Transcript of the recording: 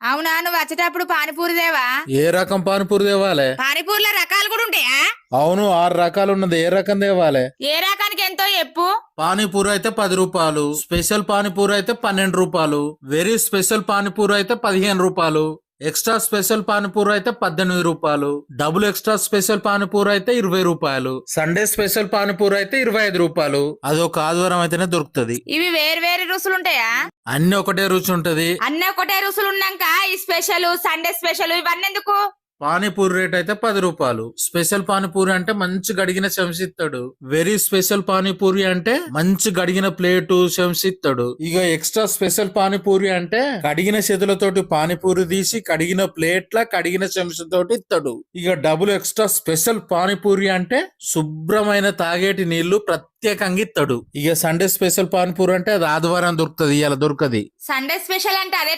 అవునా, నువ్వు వచ్చేటప్పుడు పానీపూరి దేవా? ఏ రకం పానీపూరి తేవాలే? పానీపూరిలో రకాలు కూడా ఉంటాయా? అవును, 6 రకాలు ఉన్నది. ఏ రకం తేవాలే? ఏ రకానికి ఎంతో చెప్పు. పానీపూరి అయితే 10 రూపాయలు, స్పెషల్ పానీపూరి అయితే 12 రూపాయలు, వెరీ స్పెషల్ పానీపూరి అయితే 15 రూపాయలు, ఎక్స్ట్రా స్పెషల్ పానీపూరి అయితే 18 రూపాయలు, డబుల్ ఎక్స్ట్రా స్పెషల్ పానీపూరి అయితే 20 రూపాయలు, సండే స్పెషల్ పానీపూరి అయితే 25 రూపాయలు. అది ఒక ఆదివారం అయితేనే దొరుకుతది. ఇవి వేరు వేరు రుసులు ఉంటాయా? అన్ని ఒకటే రుచి ఉంటది. అన్నీ ఒకటే రుసులు ఉన్నాక ఈ స్పెషల్ సండే స్పెషల్ ఇవన్నీ ఎందుకు? పానీపూరి రేట్ అయితే 10 రూపాయలు. స్పెషల్ పానీపూరి అంటే మంచి గడిగిన చెంచిస్తాడు. వెరీ స్పెషల్ పానీపూరి అంటే మంచి గడిగిన ప్లేటు చెంచిస్తాడు. ఇక ఎక్స్ట్రా స్పెషల్ పానీపూరి అంటే కడిగిన చేతులతోటి పానీపూరి తీసి కడిగిన ప్లేట్ల కడిగిన చెంచతోటి ఇస్తాడు. ఇక డబుల్ ఎక్స్ట్రా స్పెషల్ పానీపూరి అంటే శుభ్రమైన తాగేటి నీళ్లు ప్రత్యేకంగా ఇస్తాడు. ఇక సండే స్పెషల్ పానీపూరి అంటే అది ఆదివారం దొరుకుతుంది, ఇలా దొరకది. సండే స్పెషల్ అంటే అదే